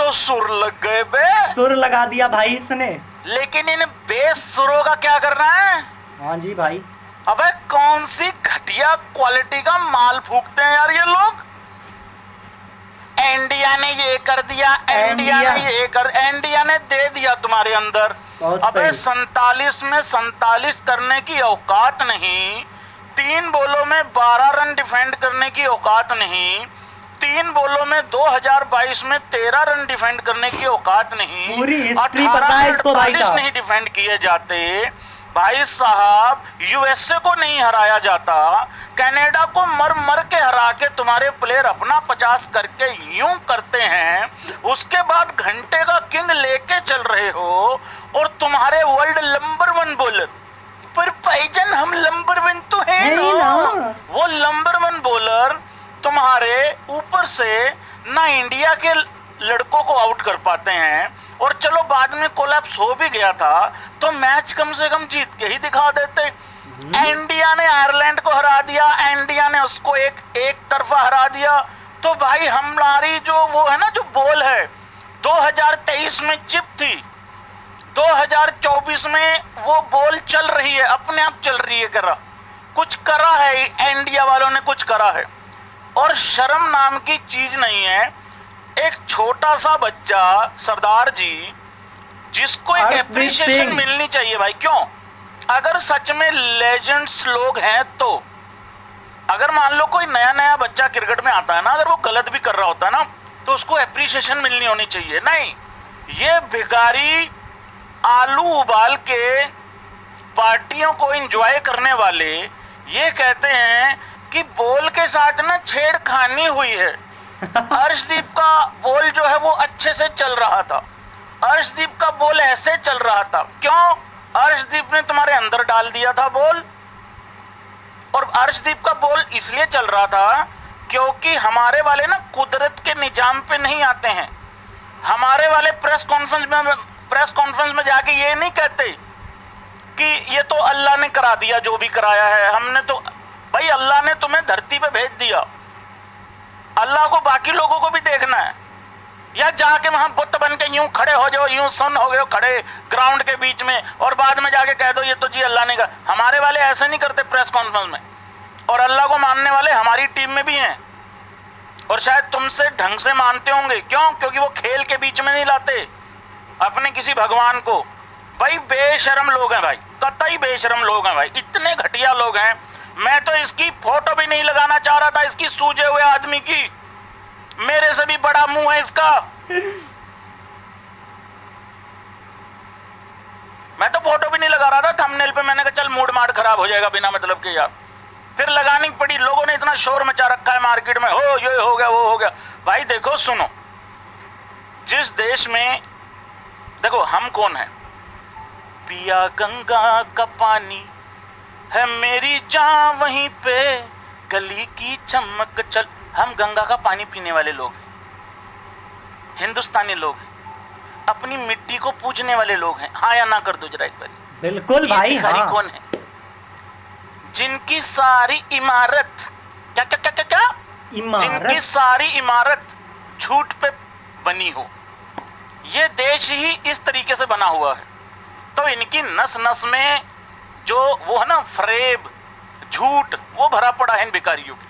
तो सुर लग गए बे। सुर लगा दिया भाई इसने। लेकिन इन बेस सुरों का क्या करना है? हाँ जी भाई। अबे कौन सी घटिया क्वालिटी का माल फूकते हैं यार ये लोग। इंडिया ने ये कर दिया, इंडिया ने दे दिया तुम्हारे अंदर। अबे 47 में 47 करने की औकात नहीं, 3 बॉलों में 12 रन डिफेंड करने की औकात नहीं, 3 बॉलों में 2022 में 13 रन डिफेंड करने की औकात नहीं, पूरी हिस्ट्री पता है इसको भाई साहब। नहीं डिफेंड किए जाते भाई साहब। यूएसए को नहीं हराया जाता, कनाडा को मर मर के हरा के तुम्हारे प्लेयर अपना 50 करके यूं करते हैं, उसके बाद घंटे का किंग लेके चल रहे हो और तुम्हारे वर्ल्ड नंबर 1 बॉलर। पर भाईजान हम नंबर 1 तो है ना, वो नंबर 1 बॉलर तुम्हारे ऊपर से ना इंडिया के लड़कों को आउट कर पाते हैं, और चलो बाद में कोलैप्स हो भी गया था तो मैच कम से कम जीत के ही दिखा देते। इंडिया ने आयरलैंड को हरा दिया, इंडिया ने उसको एक तरफा हरा दिया। तो भाई हमारी जो वो है ना, जो बॉल है 2023 में चिप थी, 2024 में वो बॉल चल रही है, अपने आप चल रही है। कुछ करा है इंडिया वालों ने, कुछ करा है। और शर्म नाम की चीज नहीं है। एक छोटा सा बच्चा सरदार जी, जिसको एक एप्रिसिएशन मिलनी चाहिए भाई। क्यों? अगर सच में लेजेंड्स लोग हैं तो, अगर मान लो कोई नया नया बच्चा क्रिकेट में आता है ना, अगर वो गलत भी कर रहा होता है ना, तो उसको एप्रिसिएशन मिलनी होनी चाहिए। नहीं, ये भिखारी आलू उबाल के पार्टियों को एंजॉय करने वाले ये कहते हैं कि बॉल के साथ ना छेड़खानी हुई है। अर्शदीप का बॉल जो है वो अच्छे से चल रहा था, अर्शदीप का बॉल ऐसे चल रहा था। क्यों? अर्शदीप ने तुम्हारे अंदर डाल दिया था बॉल, और अर्शदीप का बॉल इसलिए चल रहा था क्योंकि हमारे वाले ना कुदरत के निजाम पे नहीं आते हैं। हमारे वाले प्रेस कॉन्फ्रेंस में जाके ये नहीं कहते कि ये तो अल्लाह ने करा दिया, जो भी कराया है हमने तो। भाई अल्लाह ने तुम्हें धरती पे भेज दिया, अल्लाह को बाकी लोगों को भी देखना है। या जाके वहां बुत बन के यूं खड़े हो जाओ, यूं सुन हो गए खड़े ग्राउंड के बीच में, और बाद में जाके कह दो ये तो जी अल्लाह ने कहा। हमारे वाले ऐसे नहीं करते प्रेस कॉन्फ्रेंस में। और अल्लाह को मानने वाले हमारी टीम में भी हैं, और शायद तुमसे ढंग से मानते होंगे। क्यों? क्योंकि वो खेल के बीच में नहीं लाते अपने किसी भगवान को। भाई बेशरम लोग हैं भाई, कतई बेशरम लोग हैं भाई, इतने घटिया लोग हैं। मैं तो इसकी फोटो भी नहीं लगाना चाह रहा था, इसकी सूजे हुए आदमी की। मेरे से भी बड़ा मुंह है इसका। मैं तो फोटो भी नहीं लगा रहा था थंबनेल पे, मैंने कहा चल मूड मार्ड खराब हो जाएगा बिना मतलब के यार। फिर लगानी पड़ी, लोगों ने इतना शोर मचा रखा है मार्केट में, हो ये हो गया वो हो गया। भाई देखो सुनो, जिस देश में, देखो हम कौन है, पिया गंगा का पानी है मेरी जान वहीं पे, गली की चमक चल। हम गंगा का पानी पीने वाले लोग हैं, हिंदुस्तानी लोग हैं, अपनी मिट्टी को पूजने वाले लोग हैं। हाँ या ना कर दो जरा एक बार। बिल्कुल भाई। हाँ। कौन है? जिनकी सारी इमारत क्या क्या क्या क्या क्या जिनकी सारी इमारत झूठ पे बनी हो। ये देश ही इस तरीके से बना हुआ है, तो इनकी नस नस में जो वो है ना फरेब, झूठ, वो भरा पड़ा है इन भिखारियों की।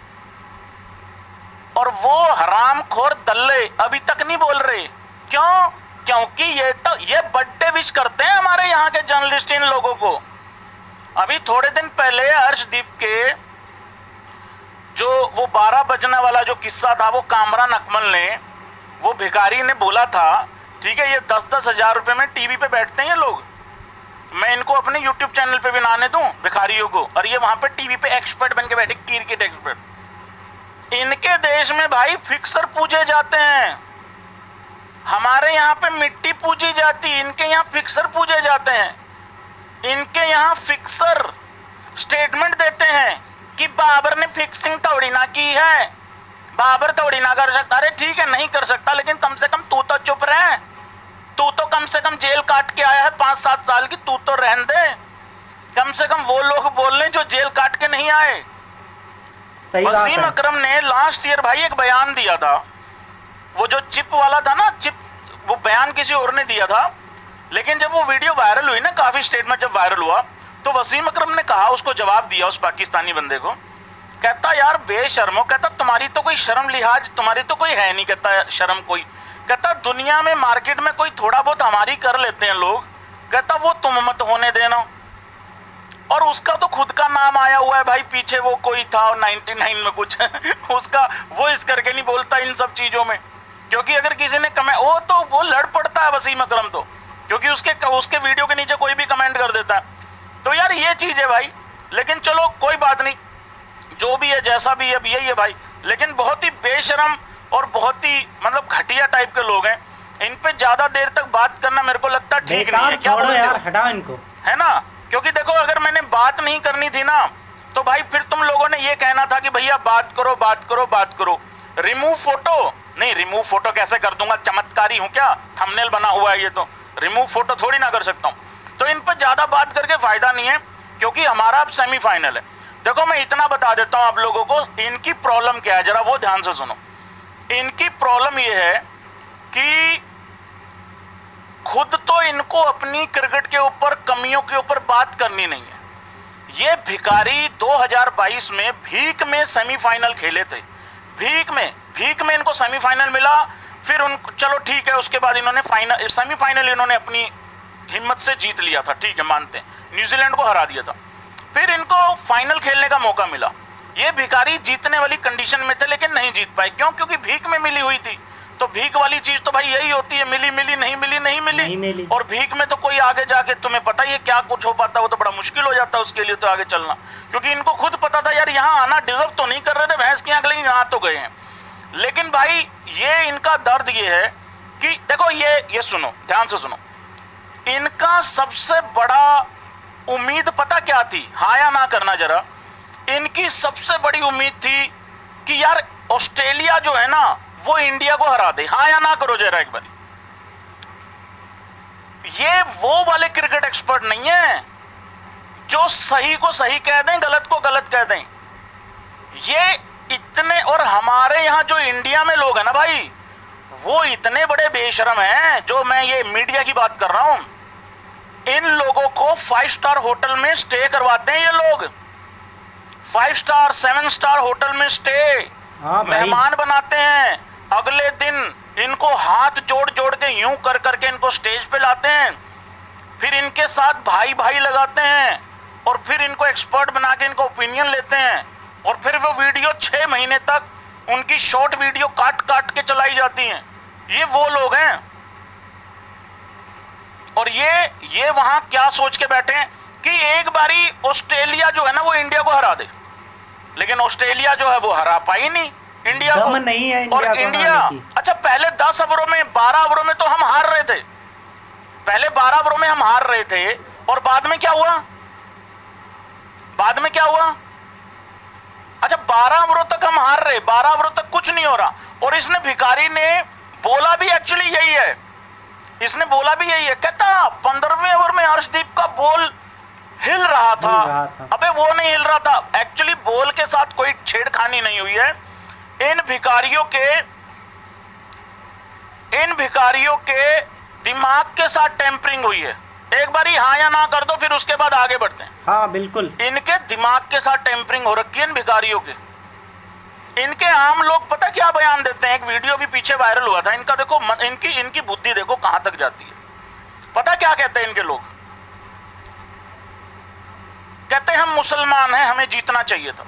और वो हरामखोर दल्ले अभी तक नहीं बोल रहे। क्यों? क्योंकि ये बर्थडे विश करते हैं हमारे यहाँ के जर्नलिस्ट इन लोगों को। अभी थोड़े दिन पहले अर्शदीप के जो वो 12 बजने वाला जो किस्सा था, वो कामरान अकमल ने, वो भिखारी ने बोला था, ठीक है, ये 10-10 हजार रुपए में टीवी पे बैठते हैं ये लोग, मैं इनको अपने यूट्यूब चैनल पे भी बनाने दूं भिखारियों को, और ये वहां पे टीवी पे एक्सपर्ट बन के बैठे, क्रिकेट एक्सपर्ट। इनके देश में भाई फिक्सर पूजे जाते हैं, हमारे यहाँ पे मिट्टी पूजी जाती है, इनके यहाँ फिक्सर पूजे जाते हैं। इनके यहाँ फिक्सर स्टेटमेंट देते हैं कि बाबर ने फिक्सिंग थोड़ी ना की है, बाबर थोड़ी ना कर सकता। अरे ठीक है नहीं कर सकता, लेकिन कम से कम तू तो चुप रहे, तू तो कम से कम जेल काट के आया है 5-7 साल की, तू तो रहने दे। कम से कम वो लोग बोल रहे जो जेल काट के नहीं आए। वसीम अकरम ने लास्ट ईयर भाई एक बयान दिया था, वो जो चिप वाला था ना, चिप वो बयान किसी और ने दिया था, लेकिन जब वो वीडियो वायरल हुई ना, काफी स्टेट में जब वायरल हुआ, तो वसीम अकरम ने कहा, उसको जवाब दिया उस पाकिस्तानी बंदे को, कहता यार बेशर्मो, कहता तुम्हारी तो कोई शर्म लिहाज तुम्हारी तो कोई है नहीं, कहता शर्म कोई, कहता दुनिया में मार्केट में कोई थोड़ा बहुत हमारी कर लेते हैं लोग, कहता वो तुम मत होने देना। और उसका तो खुद का नाम आया हुआ है भाई, पीछे वो कोई था 99 में कुछ उसका वो इस करके नहीं बोलता इन सब चीजों में, क्योंकि अगर किसी ने कमेंट, वो लड़ पड़ता है वसीम अकरम तो, क्योंकि उसके वीडियो के नीचे कोई भी कमेंट कर देता है। तो यार ये चीज है भाई, लेकिन चलो कोई बात नहीं, जो भी है जैसा भी है, अब यही है भाई। लेकिन बहुत ही बेशरम और बहुत ही मतलब घटिया टाइप के लोग हैं, इन पे ज्यादा देर तक बात करना मेरे को लगता ठीक नहीं है। क्या बोलते हो? हटा इनको, है ना, क्योंकि देखो अगर मैंने बात नहीं करनी थी ना, तो भाई फिर तुम लोगों ने ये कहना था कि भैया बात करो बात करो बात करो, रिमूव फोटो नहीं, रिमूव फोटो कैसे कर दूंगा, चमत्कारी हूं क्या, थंबनेल बना हुआ है ये, तो रिमूव फोटो थोड़ी ना कर सकता हूं। तो इन पर ज्यादा बात करके फायदा नहीं है, क्योंकि हमारा अब सेमीफाइनल है। देखो मैं इतना बता देता हूं आप लोगों को, इनकी प्रॉब्लम क्या है जरा वो ध्यान से सुनो। इनकी प्रॉब्लम ये है कि खुद तो इनको अपनी क्रिकेट के ऊपर कमियों के ऊपर बात करनी नहीं है। ये भिखारी 2022 में भीख में सेमीफाइनल खेले थे, भीख में इनको सेमीफाइनल मिला, फिर उनको चलो ठीक है, उसके बाद इन्होंने सेमीफाइनल इन्होंने अपनी हिम्मत से जीत लिया था, ठीक है मानते हैं, न्यूजीलैंड को हरा दिया था। फिर इनको फाइनल खेलने का मौका मिला, ये भिखारी जीतने वाली कंडीशन में थे लेकिन नहीं जीत पाए, क्यों? क्योंकि भीख में मिली हुई थी। तो भीख वाली चीज तो भाई यही होती है, मिली मिली नहीं मिली नहीं मिली। और भीख में तो कोई आगे जाके तुम्हें पता ही है क्या कुछ हो पाता है, वो तो बड़ा मुश्किल हो जाता है उसके लिए तो आगे चलना, क्योंकि इनको खुद पता था यार यहाँ आना डिजर्व तो नहीं कर रहे थे भैंस की आंख, लेकिन यहाँ तो गए हैं। लेकिन भाई ये इनका दर्द ये है कि देखो ये सुनो, ध्यान से सुनो, इनका सबसे बड़ा उम्मीद पता क्या थी, हाँ या ना करना जरा, इनकी सबसे बड़ी उम्मीद थी कि यार ऑस्ट्रेलिया जो है ना वो इंडिया को हरा दे, हाँ या ना करो जरा एक बार। ये वो वाले क्रिकेट एक्सपर्ट नहीं है जो सही को सही कह दें, गलत को गलत कह दें। ये इतने, और हमारे यहां जो इंडिया में लोग हैं ना भाई, वो इतने बड़े बेशरम हैं, जो मैं ये मीडिया की बात कर रहा हूं, इन लोगों को 5 स्टार होटल में स्टे करवाते हैं ये लोग, 5 स्टार 7 स्टार होटल में स्टे, मेहमान बनाते हैं, अगले दिन इनको हाथ जोड़ जोड़ के यूं कर करके इनको स्टेज पे लाते हैं, फिर इनके साथ भाई भाई लगाते हैं, और फिर इनको एक्सपर्ट बना के इनको ओपिनियन लेते हैं, और फिर वो वीडियो 6 महीने तक उनकी शॉर्ट वीडियो काट काट के चलाई जाती हैं। ये वो लोग हैं, और ये वहां क्या सोच के बैठे हैं कि एक बारी ऑस्ट्रेलिया जो है ना वो इंडिया को हरा दे, लेकिन ऑस्ट्रेलिया जो है वो हरा पाई नहीं इंडिया को, नहीं है और इंडिया अच्छा पहले 10 ओवरों में 12 ओवरों में तो हम हार रहे थे, पहले 12 ओवरों में हम हार रहे थे, और बाद में क्या हुआ, अच्छा 12 ओवरों तक हम हार रहे, 12 ओवरों तक कुछ नहीं हो रहा, और इसने भिखारी ने बोला भी एक्चुअली यही है, इसने बोला भी यही है, कहता 15वें ओवर में हर्षदीप का बॉल हिल रहा था। अबे वो नहीं हिल रहा था, एक्चुअली बॉल के साथ कोई छेड़खानी नहीं हुई है, इन भिखारियों के दिमाग के साथ टेम्परिंग हुई है। एक बारी हाँ या ना कर दो, फिर उसके बाद आगे बढ़ते हैं। हाँ बिल्कुल, इनके दिमाग के साथ टेम्परिंग हो रखी है इन भिखारियों के। इनके आम लोग पता क्या बयान देते हैं, एक वीडियो भी पीछे वायरल हुआ था इनका, देखो इनकी बुद्धि देखो कहां तक जाती है। पता क्या कहते हैं इनके लोग, कहते हैं हम मुसलमान हैं, हमें जीतना चाहिए था।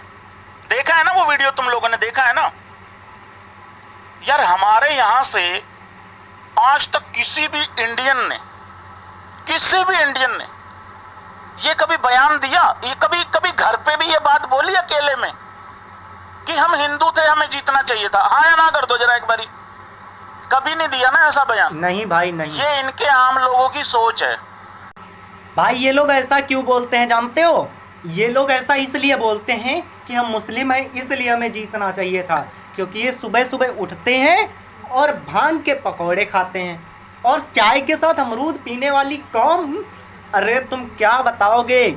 देखा है ना वो वीडियो, तुम लोगों ने देखा है ना यार। हमारे यहां से आज तक किसी भी इंडियन ने ये कभी बयान दिया, ये कभी घर पे भी ये बात बोली अकेले में कि हम हिंदू थे, हमें जीतना चाहिए था, हाँ या ना कर दो जरा एक बारी। कभी नहीं दिया ना ऐसा बयान, नहीं भाई नहीं। ये इनके आम लोगों की सोच है भाई। ये लोग ऐसा क्यों बोलते हैं जानते हो, ये लोग ऐसा इसलिए बोलते हैं कि हम मुस्लिम हैं इसलिए हमें जीतना चाहिए था, क्योंकि ये सुबह सुबह उठते हैं और भांग के पकौड़े खाते हैं और चाय के साथ अमरूद पीने वाली कौम। अरे तुम क्या बताओगे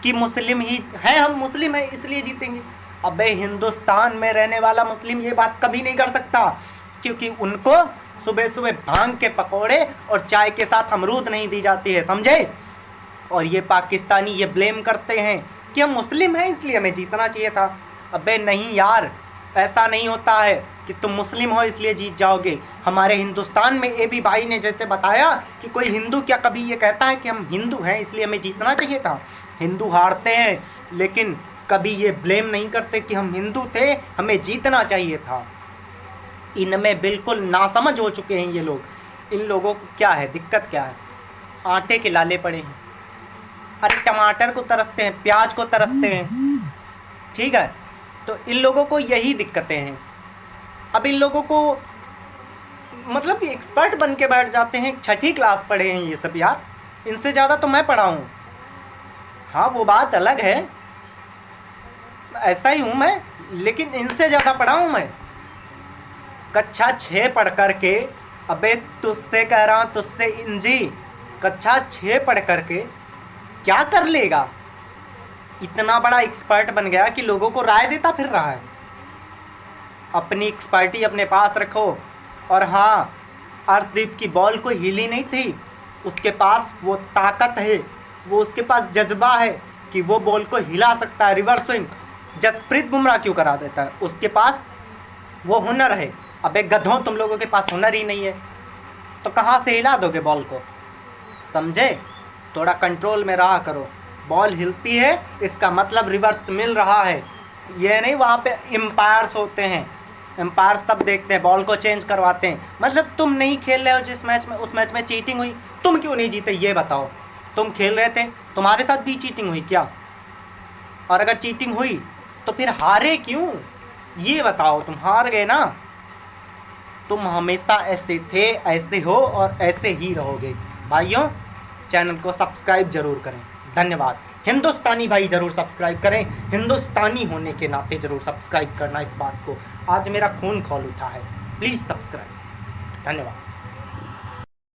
कि मुस्लिम ही हैं, हम मुस्लिम हैं इसलिए जीतेंगे। अबे हिंदुस्तान में रहने वाला मुस्लिम ये बात कभी नहीं कर सकता, क्योंकि उनको सुबह सुबह भांग के पकौड़े और चाय के साथ अमरूद नहीं दी जाती है, समझे। और ये पाकिस्तानी ये ब्लेम करते हैं कि हम मुस्लिम हैं इसलिए हमें जीतना चाहिए था। अबे नहीं यार, ऐसा नहीं होता है कि तुम मुस्लिम हो इसलिए जीत जाओगे। हमारे हिंदुस्तान में ए बी भाई ने जैसे बताया कि कोई हिंदू क्या कभी ये कहता है कि हम हिंदू हैं इसलिए हमें जीतना चाहिए था। हिंदू हारते हैं लेकिन कभी ये ब्लेम नहीं करते कि हम हिंदू थे, हमें जीतना चाहिए था। इनमें बिल्कुल नासमझ हो चुके हैं ये लोग। इन लोगों को क्या है, दिक्कत क्या है, आटे के लाले पड़े हैं। अरे टमाटर को तरसते हैं, प्याज को तरसते हैं, ठीक है। तो इन लोगों को यही दिक्कतें हैं। अब इन लोगों को मतलब एक्सपर्ट बन के बैठ जाते हैं। 6ठी क्लास पढ़े हैं ये सब यार, इनसे ज़्यादा तो मैं पढ़ा हूँ। हाँ वो बात अलग है, ऐसा ही हूँ मैं, लेकिन इनसे ज़्यादा पढ़ा हूँ मैं। कक्षा 6 पढ़ कर के, अबे तुझसे कह रहा हूँ, तुझसे इंजी, कक्षा 6 पढ़ कर के क्या कर लेगा। इतना बड़ा एक्सपर्ट बन गया कि लोगों को राय देता फिर रहा है। अपनी एक्सपर्टी अपने पास रखो। और हाँ, अर्शदीप की बॉल कोई हिली नहीं थी, उसके पास वो ताकत है, वो उसके पास जज्बा है कि वो बॉल को हिला सकता है। रिवर्स स्विंग जसप्रीत बुमराह क्यों करा देता है, उसके पास वो हुनर है। अबे गधों, तुम लोगों के पास हुनर ही नहीं है तो कहाँ से हिला दोगे बॉल को, समझे। थोड़ा कंट्रोल में रहा करो। बॉल हिलती है इसका मतलब रिवर्स मिल रहा है, ये नहीं वहाँ पे एम्पायर्स होते हैं, एम्पायर सब देखते हैं, बॉल को चेंज करवाते हैं। मतलब तुम नहीं खेल रहे हो जिस मैच में, उस मैच में चीटिंग हुई, तुम क्यों नहीं जीते ये बताओ। तुम खेल रहे थे, तुम्हारे साथ भी चीटिंग हुई क्या? और अगर चीटिंग हुई तो फिर हारे क्यों, ये बताओ। तुम हार गए ना, तुम हमेशा ऐसे थे, ऐसे हो और ऐसे ही रहोगे। भाइयों, चैनल को सब्सक्राइब जरूर करें, धन्यवाद। हिंदुस्तानी भाई जरूर सब्सक्राइब करें, हिंदुस्तानी होने के नाते जरूर सब्सक्राइब करना इस बात को। आज मेरा खून खौल उठा है, प्लीज़ सब्सक्राइब, धन्यवाद।